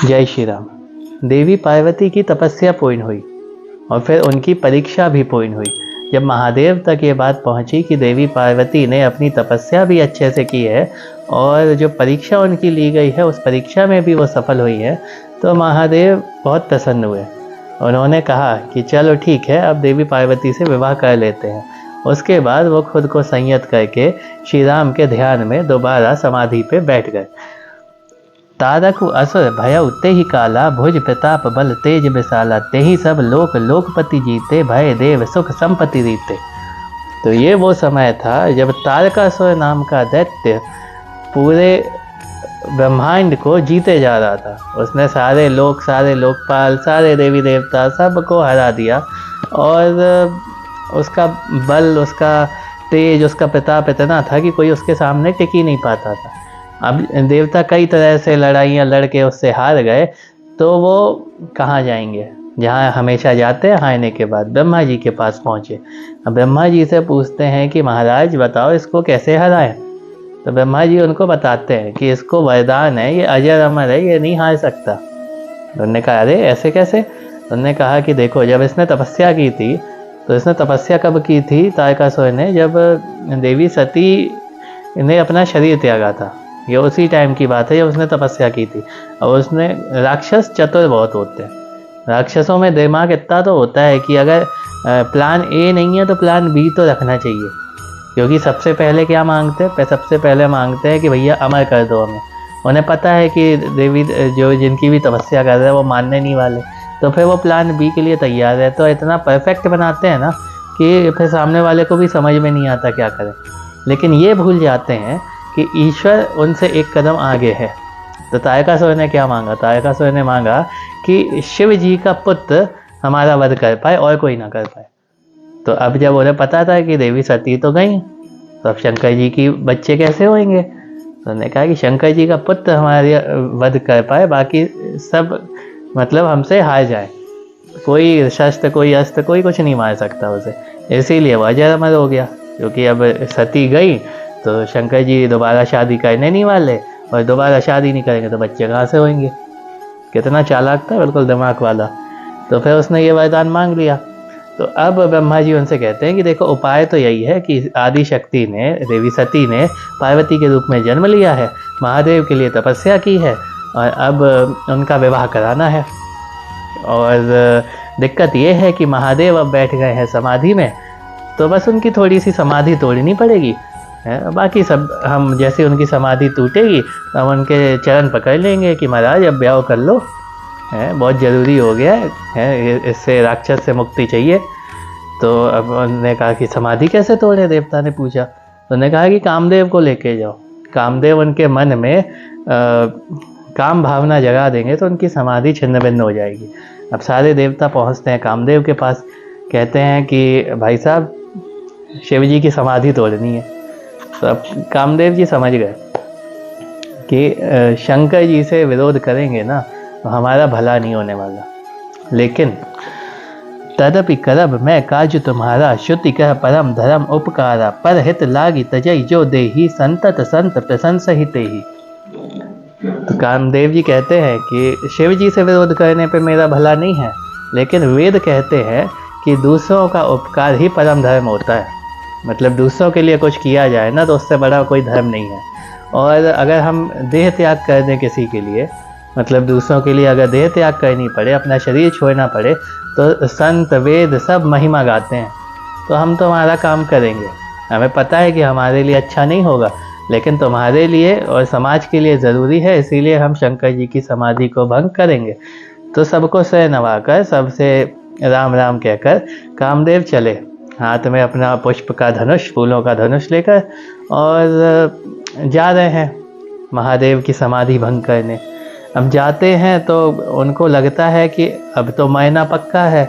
जय श्री राम। देवी पार्वती की तपस्या पूर्ण हुई और फिर उनकी परीक्षा भी पूर्ण हुई। जब महादेव तक ये बात पहुंची कि देवी पार्वती ने अपनी तपस्या भी अच्छे से की है और जो परीक्षा उनकी ली गई है उस परीक्षा में भी वो सफल हुई है, तो महादेव बहुत प्रसन्न हुए। उन्होंने कहा कि चलो ठीक है, अब देवी पार्वती से विवाह कर लेते हैं। उसके बाद वो खुद को संयत करके श्री राम के ध्यान में दोबारा समाधि पे बैठ गए। तारक असुर भय ते ही काला, भुज प्रताप बल तेज विशाला, ते ही सब लोक लोकपति जीते, भय देव सुख संपत्ति रीते। तो ये वो समय था जब तारकासुर नाम का दैत्य पूरे ब्रह्मांड को जीते जा रहा था। उसने सारे लोकपाल, सारे देवी देवता सबको हरा दिया और उसका बल, उसका तेज, उसका प्रताप इतना था कि कोई उसके सामने टिक ही नहीं पाता था। अब देवता कई तरह से लड़ाइयाँ लड़ के उससे हार गए, तो वो कहाँ जाएंगे? जहाँ हमेशा जाते हैं, हारने के बाद ब्रह्मा जी के पास पहुँचे। अब ब्रह्मा जी से पूछते हैं कि महाराज बताओ इसको कैसे हराएं। तो ब्रह्मा जी उनको बताते हैं कि इसको वरदान है, ये अजर अमर है, ये नहीं हार सकता। उन्होंने कहा अरे ऐसे कैसे? उन्होंने कहा कि देखो, जब इसने तपस्या की थी, तो इसने तपस्या कब की थी तारकासुर ने? जब देवी सती ने अपना शरीर त्यागा था। ये उसी टाइम की बात है जब उसने तपस्या की थी। और उसने, राक्षस चतुर बहुत होते हैं, राक्षसों में दिमाग इतना तो होता है कि अगर प्लान ए नहीं है तो प्लान बी तो रखना चाहिए। क्योंकि सबसे पहले क्या मांगते हैं? सबसे पहले मांगते हैं कि भैया अमर कर दो हमें। उन्हें पता है कि देवी जो जिनकी भी तपस्या कर रहे हैं वो मानने नहीं वाले, तो फिर वो प्लान बी के लिए तैयार है। तो इतना परफेक्ट बनाते हैं ना कि फिर सामने वाले को भी समझ में नहीं आता क्या करें। लेकिन ये भूल जाते हैं कि ईश्वर उनसे एक कदम आगे है। तो तारकासुर ने क्या मांगा? तारकासुर ने मांगा कि शिव जी का पुत्र हमारा वध कर पाए और कोई ना कर पाए। तो अब जब उन्हें पता था कि देवी सती तो गई, तो अब शंकर जी की बच्चे कैसे होंगे? तो उन्होंने कहा कि शंकर जी का पुत्र हमारे वध कर पाए, बाकी सब मतलब हमसे हार जाए। कोई शस्त्र, कोई अस्त्र, कोई कुछ नहीं मार सकता उसे। इसीलिए वो अजर अमर हो गया। क्योंकि अब सती गई तो शंकर जी दोबारा शादी करने नहीं वाले, और दोबारा शादी नहीं करेंगे तो बच्चे कहाँ से होंगे? कितना चालाक था, बिल्कुल दिमाग वाला। तो फिर उसने ये वरदान मांग लिया। तो अब ब्रह्मा जी उनसे कहते हैं कि देखो, उपाय तो यही है कि आदि शक्ति ने, देवी सती ने पार्वती के रूप में जन्म लिया है, महादेव के लिए तपस्या की है, और अब उनका विवाह कराना है। और दिक्कत ये है कि महादेव अब बैठ गए हैं समाधि में, तो बस उनकी थोड़ी सी समाधि तोड़नी पड़ेगी। बाकी सब, हम जैसे उनकी समाधि टूटेगी तो हम उनके चरण पकड़ लेंगे कि महाराज अब ब्याह कर लो, बहुत ज़रूरी हो गया है, इससे राक्षस से मुक्ति चाहिए। तो अब उन्होंने कहा कि समाधि कैसे तोड़े? देवता ने पूछा। तो उन्होंने कहा कि कामदेव को लेके जाओ। कामदेव उनके मन में काम भावना जगा देंगे तो उनकी समाधि छिन्न भिन्न हो जाएगी। अब सारे देवता पहुंचते हैं कामदेव के पास, कहते हैं कि भाई साहब, शिव जी की समाधि तोड़नी है। तो अब कामदेव जी समझ गए कि शंकर जी से विरोध करेंगे ना तो हमारा भला नहीं होने वाला। लेकिन तदपि करब मैं काज तुम्हारा, श्रुति कह परम धर्म उपकारा, पर हित लागी तजई जो देही, संतत संत प्रशंसा ही तेही। तो कामदेव जी कहते हैं कि शिव जी से विरोध करने पे मेरा भला नहीं है, लेकिन वेद कहते हैं कि दूसरों का उपकार ही परम धर्म होता है। मतलब दूसरों के लिए कुछ किया जाए ना तो उससे बड़ा कोई धर्म नहीं है। और अगर हम देह त्याग कर दें किसी के लिए, मतलब दूसरों के लिए अगर देह त्याग करनी पड़े, अपना शरीर छोड़ना पड़े, तो संत वेद सब महिमा गाते हैं। तो हम तुम्हारा काम करेंगे, हमें पता है कि हमारे लिए अच्छा नहीं होगा, लेकिन तुम्हारे लिए और समाज के लिए ज़रूरी है, इसीलिए हम शंकर जी की समाधि को भंग करेंगे। तो सबको सिर नवाकर, सबसे राम राम कहकर कामदेव चले, हाथ में अपना पुष्प का धनुष, फूलों का धनुष लेकर, और जा रहे हैं महादेव की समाधि भंग करने। अब जाते हैं तो उनको लगता है कि अब तो मरना पक्का है,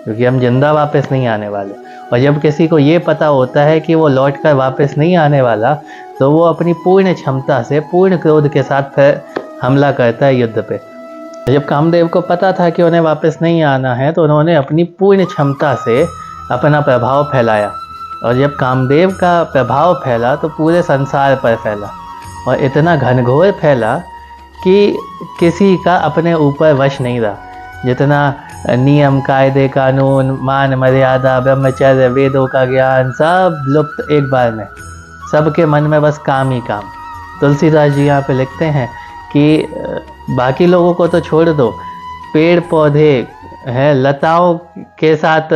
क्योंकि हम जिंदा वापस नहीं आने वाले। और जब किसी को ये पता होता है कि वो लौटकर वापस नहीं आने वाला, तो वो अपनी पूर्ण क्षमता से, पूर्ण क्रोध के साथ फिर हमला करता है युद्ध पे। जब कामदेव को पता था कि उन्हें वापस नहीं आना है, तो उन्होंने अपनी पूर्ण क्षमता से अपना प्रभाव फैलाया। और जब कामदेव का प्रभाव फैला तो पूरे संसार पर फैला, और इतना घनघोर फैला कि किसी का अपने ऊपर वश नहीं रहा। जितना नियम, कायदे, कानून, मान मर्यादा, ब्रह्मचर्य, वेदों का ज्ञान सब लुप्त एक बार में। सबके मन में बस काम ही काम। तुलसीदास जी यहाँ पे लिखते हैं कि बाकी लोगों को तो छोड़ दो, पेड़ पौधे हैं लताओं के साथ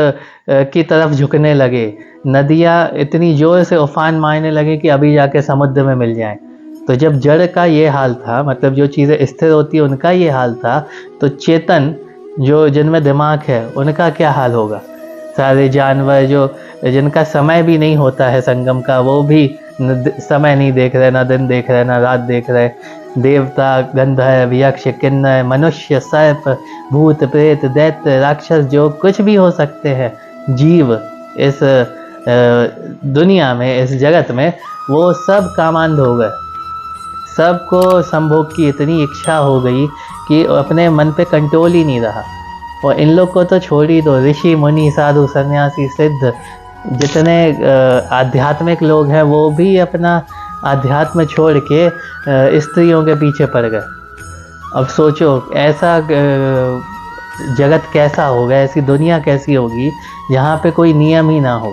की तरफ झुकने लगे, नदियाँ इतनी जोर से उफान मारने लगे कि अभी जाके समुद्र में मिल जाएं। तो जब जड़ का ये हाल था, मतलब जो चीज़ें स्थिर होती है उनका ये हाल था, तो चेतन जो जिनमें दिमाग है उनका क्या हाल होगा। सारे जानवर जो जिनका समय भी नहीं होता है संगम का, वो भी समय नहीं देख रहे, ना दिन देख रहे, ना रात देख रहे। देवता, गंधर्व, यक्ष, किन्नर, मनुष्य, सर्प, भूत, प्रेत, दैत्य, राक्षस, जो कुछ भी हो सकते हैं जीव इस दुनिया में, इस जगत में, वो सब कामांध हो गए। सबको संभोग की इतनी इच्छा हो गई कि अपने मन पे कंट्रोल ही नहीं रहा। और इन लोग को तो छोड़ ही दो, ऋषि मुनि साधु सन्यासी सिद्ध जितने आध्यात्मिक लोग हैं वो भी अपना आध्यात्म छोड़ के स्त्रियों के पीछे पड़ गए। अब सोचो ऐसा जगत कैसा होगा, ऐसी दुनिया कैसी होगी जहाँ पे कोई नियम ही ना हो,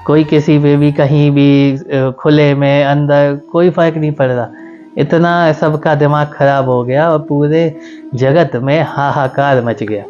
कोई किसी पे भी कहीं भी खुले में अंदर कोई फर्क नहीं पड़ रहा। इतना सबका दिमाग खराब हो गया और पूरे जगत में हाहाकार मच गया।